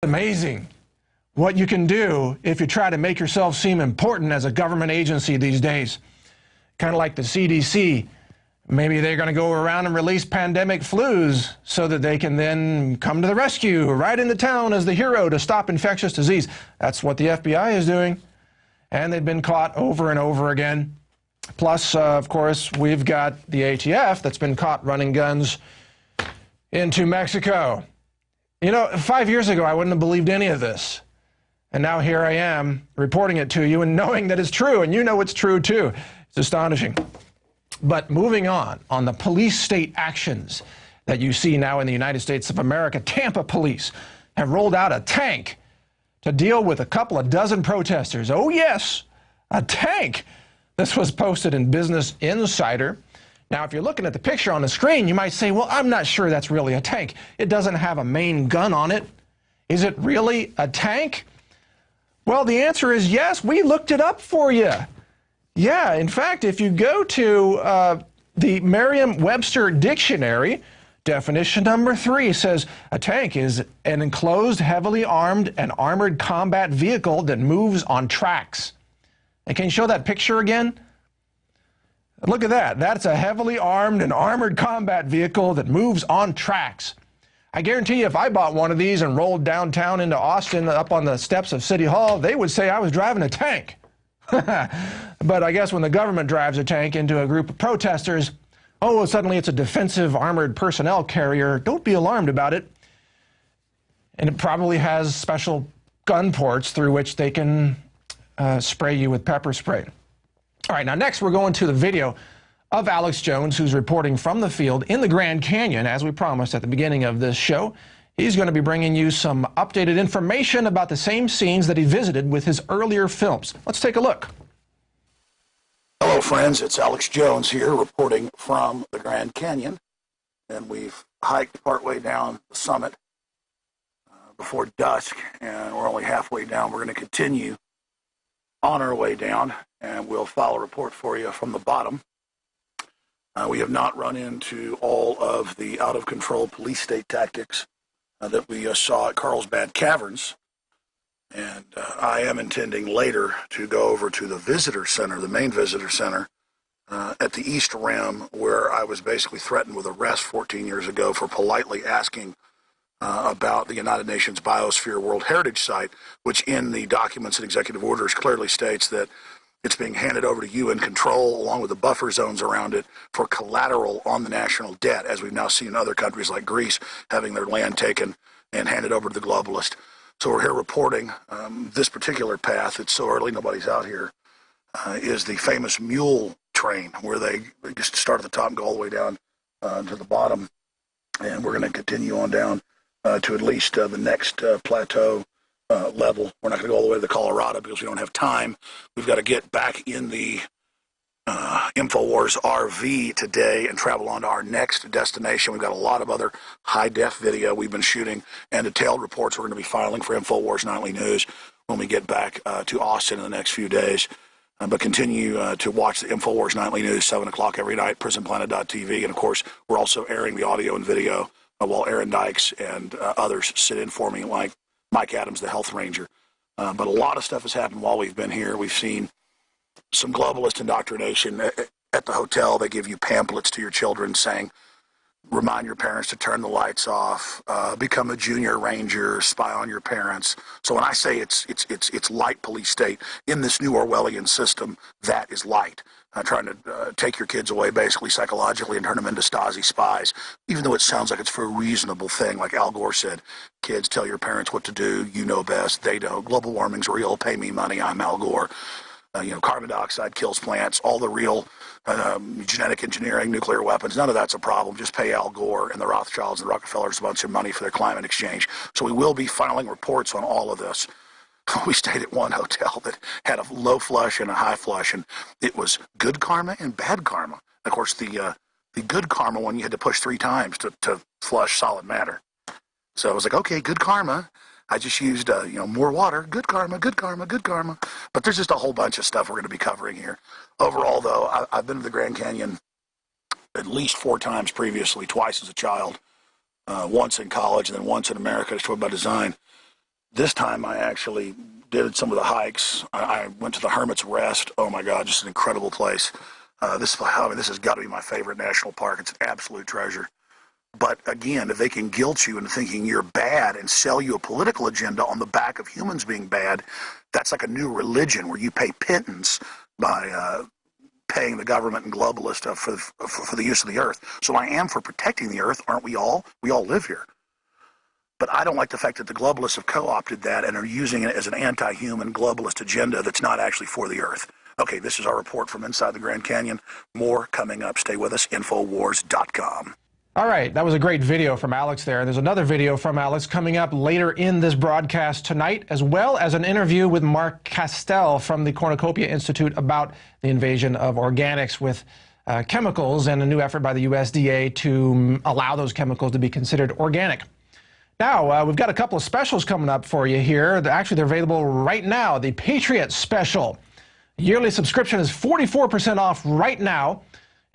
Amazing what you can do if you try to make yourself seem important as a government agency these days. Kind of like the CDC. Maybe they're going to go around and release pandemic flus so that they can then come to the rescue right into town as the hero to stop infectious disease. That's what the FBI is doing. And they've been caught over and over again. Plus, of course, we've got the ATF that's been caught running guns into Mexico. You know, 5 years ago, I wouldn't have believed any of this. And now here I am reporting it to you and knowing that it's true, and you know it's true too. It's astonishing. But moving on the police state actions that you see now in the United States of America, Tampa police have rolled out a tank to deal with a couple of dozen protesters. Oh yes, a tank. This was posted in Business Insider. Now, if you're looking at the picture on the screen, you might say, well, I'm not sure that's really a tank. It doesn't have a main gun on it. Is it really a tank? Well, the answer is yes. We looked it up for you. Yeah, in fact, if you go to the Merriam-Webster dictionary, definition number 3 says a tank is an enclosed, heavily armed and armored combat vehicle that moves on tracks. And can you show that picture again? Look at that. That's a heavily armed and armored combat vehicle that moves on tracks. I guarantee you if I bought one of these and rolled downtown into Austin up on the steps of City Hall, they would say I was driving a tank. But I guess when the government drives a tank into a group of protesters, oh, suddenly it's a defensive armored personnel carrier. Don't be alarmed about it. And it probably has special gun ports through which they can spray you with pepper spray. All right, now next we're going to the video of Alex Jones, who's reporting from the field in the Grand Canyon, as we promised at the beginning of this show. He's going to be bringing you some updated information about the same scenes that he visited with his earlier films. Let's take a look. Hello, friends. It's Alex Jones here reporting from the Grand Canyon. And we've hiked partway down the summit before dusk, and we're only halfway down. We're going to continue on our way down, and we'll file a report for you from the bottom. We have not run into all of the out-of-control police state tactics that we saw at Carlsbad Caverns, and I am intending later to go over to the visitor center, the main visitor center, at the East Rim, where I was basically threatened with arrest 14 years ago for politely asking about the United Nations Biosphere World Heritage Site, which in the documents and executive orders clearly states that it's being handed over to UN control along with the buffer zones around it for collateral on the national debt, as we've now seen in other countries like Greece having their land taken and handed over to the globalist. So we're here reporting this particular path. It's so early, nobody's out here, is the famous mule train where they just start at the top and go all the way down to the bottom. And we're going to continue on down to at least the next plateau level. We're not going to go all the way to the Colorado because we don't have time. We've got to get back in the INFOWARS RV today and travel on to our next destination. We've got a lot of other high-def video we've been shooting and detailed reports we're going to be filing for INFOWARS Nightly News when we get back to Austin in the next few days. But continue to watch the INFOWARS Nightly News, 7 o'clock every night, PRISONPLANET.tv. And, of course, we're also airing the audio and video while Aaron Dykes and others sit in for me, like Mike Adams, the health ranger. But a lot of stuff has happened while we've been here. We've seen some globalist indoctrination at the hotel. They give you pamphlets to your children saying, remind your parents to turn the lights off, become a junior ranger, spy on your parents. So when I say it's light police state, in this new Orwellian system, that is light. Trying to take your kids away basically psychologically and turn them into Stasi spies, even though it sounds like it's for a reasonable thing. Like Al Gore said, kids, tell your parents what to do. You know best. They don't. Global warming's real. Pay me money. I'm Al Gore. Carbon dioxide kills plants. All the real genetic engineering, nuclear weapons, none of that's a problem. Just pay Al Gore and the Rothschilds and the Rockefellers a bunch of money for their climate exchange. So we will be filing reports on all of this. We stayed at one hotel that had a low flush and a high flush, and it was good karma and bad karma. Of course, the good karma one, you had to push 3 times to flush solid matter. So I was like, okay, good karma. I just used, more water. Good karma, good karma, good karma. But there's just a whole bunch of stuff we're going to be covering here. Overall, though, I've been to the Grand Canyon at least 4 times previously, twice as a child, once in college and then once in America, just by design. This time I actually did some of the hikes. I went to the Hermit's Rest. Oh my God, just an incredible place. This has got to be my favorite national park. It's an absolute treasure. But again, if they can guilt you into thinking you're bad and sell you a political agenda on the back of humans being bad, that's like a new religion where you pay pittance by paying the government and globalists for the use of the earth. So I am for protecting the earth, aren't we all? We all live here. But I don't like the fact that the globalists have co-opted that and are using it as an anti-human globalist agenda that's not actually for the earth. Okay, this is our report from inside the Grand Canyon. More coming up. Stay with us, INFOWARS.com. All right, that was a great video from Alex there. There's another video from Alex coming up later in this broadcast tonight, as well as an interview with Mark Castell from the Cornucopia Institute about the invasion of organics with chemicals and a new effort by the USDA to allow those chemicals to be considered organic. Now, we've got a couple of specials coming up for you here. Actually, they're available right now. The Patriot Special. Yearly subscription is 44% off right now.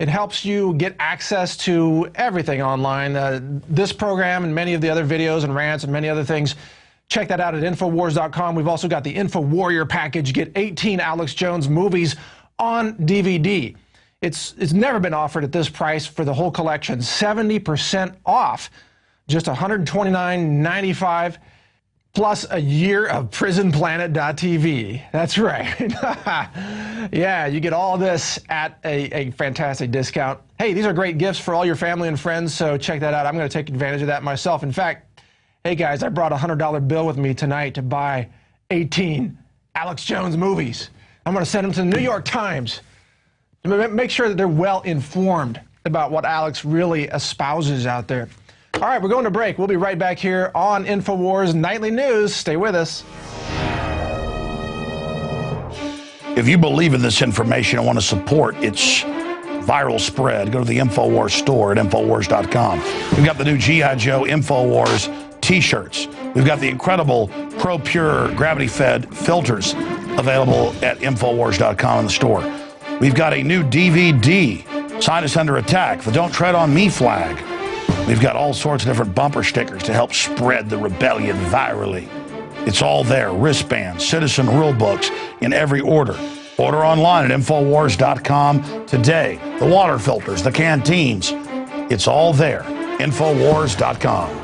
It helps you get access to everything online. This program and many of the other videos and rants and many other things. Check that out at INFOWARS.com. We've also got the Info Warrior package. Get 18 Alex Jones movies on DVD. It's never been offered at this price for the whole collection. 70% off. Just $129.95 plus a year of PrisonPlanet.tv. That's right. Yeah, you get all this at a fantastic discount. Hey, these are great gifts for all your family and friends, so check that out. I'm going to take advantage of that myself. In fact, hey guys, I brought a $100 bill with me tonight to buy 18 Alex Jones movies. I'm going to send them to the New York Times. Make sure that they're well informed about what Alex really espouses out there. All right, we're going to break. We'll be right back here on InfoWars Nightly News. Stay with us. If you believe in this information and want to support its viral spread, go to the InfoWars store at InfoWars.com. We've got the new G.I. Joe InfoWars t-shirts. We've got the incredible Pro Pure gravity-fed filters available at InfoWars.com in the store. We've got a new DVD, Scientists Under Attack, the Don't Tread on Me flag. We've got all sorts of different bumper stickers to help spread the rebellion virally. It's all there. Wristbands, citizen rule books in every order. Order online at InfoWars.com today. The water filters, the canteens. It's all there. InfoWars.com.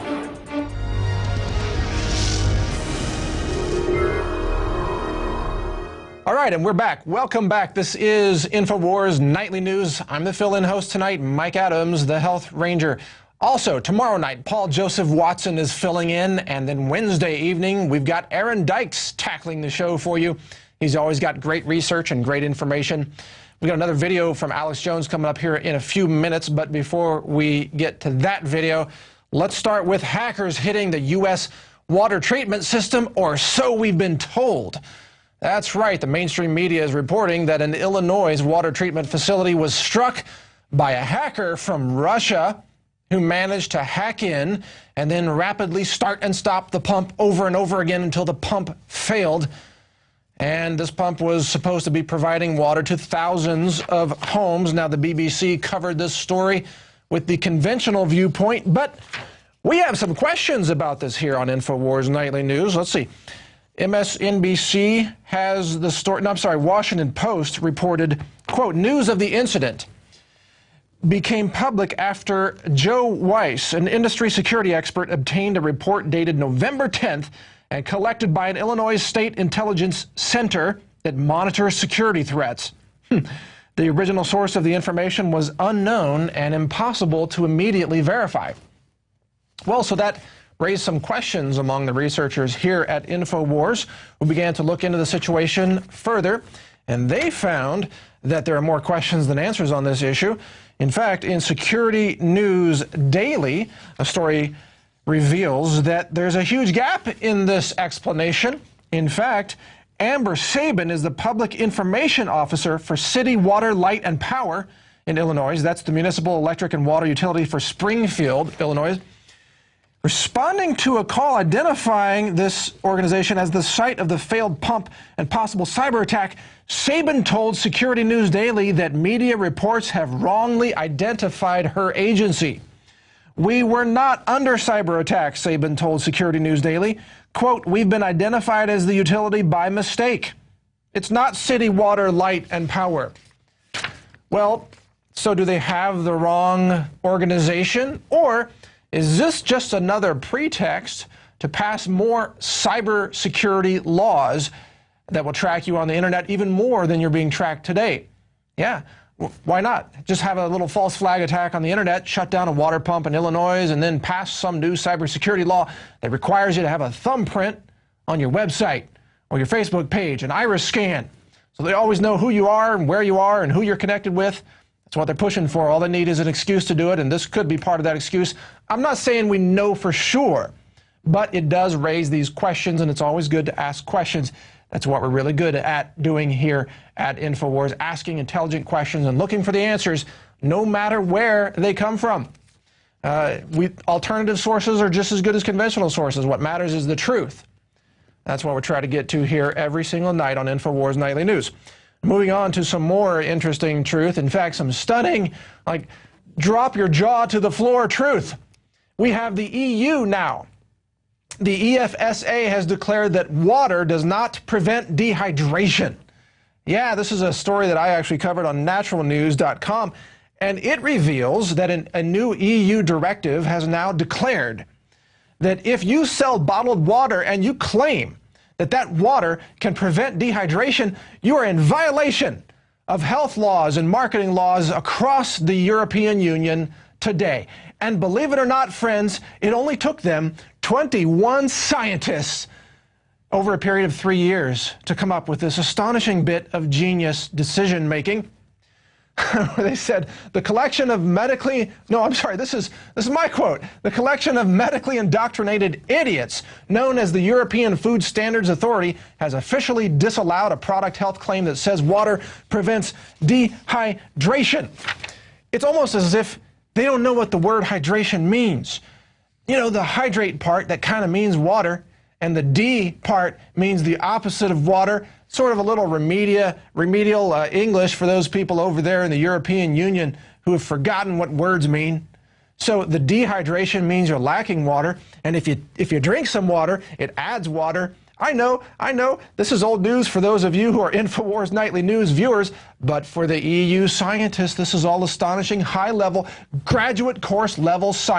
All right, and we're back. Welcome back. This is InfoWars Nightly News. I'm the fill-in host tonight, Mike Adams, the Health Ranger. Also, tomorrow night, Paul Joseph Watson is filling in, and then Wednesday evening, we've got Aaron Dykes tackling the show for you. He's always got great research and great information. We got another video from Alex Jones coming up here in a few minutes, but before we get to that video, let's start with hackers hitting the U.S. water treatment system, or so we've been told. That's right, the mainstream media is reporting that an Illinois water treatment facility was struck by a hacker from Russia who managed to hack in and then rapidly start and stop the pump over and over again until the pump failed. And this pump was supposed to be providing water to thousands of homes. Now, the BBC covered this story with the conventional viewpoint, but we have some questions about this here on InfoWars Nightly News. Let's see. MSNBC has the story, no, I'm sorry, Washington Post reported, quote, news of the incident became public after Joe Weiss, an industry security expert, obtained a report dated November 10th and collected by an Illinois State Intelligence Center that monitors security threats. The original source of the information was unknown and impossible to immediately verify. Well, so that raised some questions among the researchers here at InfoWars, who began to look into the situation further, and they found that there are more questions than answers on this issue. In fact, in Security News Daily, a story reveals that there's a huge gap in this explanation. In fact, Amber Sabin is the Public Information Officer for City Water, Light, and Power in Illinois. That's the municipal electric and water utility for Springfield, Illinois. Responding to a call identifying this organization as the site of the failed pump and possible cyber attack, Sabin told Security News Daily that media reports have wrongly identified her agency. We were not under cyber attack, Sabin told Security News Daily. Quote, we've been identified as the utility by mistake. It's not City Water, Light, and Power. Well, so do they have the wrong organization? Or is this just another pretext to pass more cybersecurity laws that will track you on the internet even more than you're being tracked today? Yeah, why not? Just have a little false flag attack on the internet, shut down a water pump in Illinois, and then pass some new cybersecurity law that requires you to have a thumbprint on your website or your Facebook page, an iris scan, so they always know who you are and where you are and who you're connected with. That's what they're pushing for. All they need is an excuse to do it, and this could be part of that excuse. I'm not saying we know for sure, but it does raise these questions, and it's always good to ask questions. That's what we're really good at doing here at INFOWARS, asking intelligent questions and looking for the answers, no matter where they come from. Alternative sources are just as good as conventional sources. What matters is the truth. That's what we try to get to here every single night on INFOWARS Nightly News. Moving on to some more interesting truth, in fact, some stunning, like drop your jaw to the floor truth. We have the EU now. The EFSA has declared that water does not prevent dehydration. Yeah, this is a story that I actually covered on naturalnews.com, and it reveals that a new EU directive has now declared that if you sell bottled water and you claim that that water can prevent dehydration, you are in violation of health laws and marketing laws across the European Union today. And believe it or not, friends, it only took them 21 scientists over a period of 3 years to come up with this astonishing bit of genius decision-making. They said, the collection of medically, no, I'm sorry, this is my quote. The collection of medically indoctrinated idiots known as the European Food Standards Authority has officially disallowed a product health claim that says water prevents dehydration. It's almost as if they don't know what the word hydration means. You know, the hydrate part, that kind of means water, and the D part means the opposite of water. Sort of a little remedial English for those people over there in the European Union who have forgotten what words mean. So the dehydration means you're lacking water, and if you drink some water, it adds water. I know, this is old news for those of you who are INFOWARS Nightly News viewers, but for the EU scientists, this is all astonishing, high-level, graduate course-level science.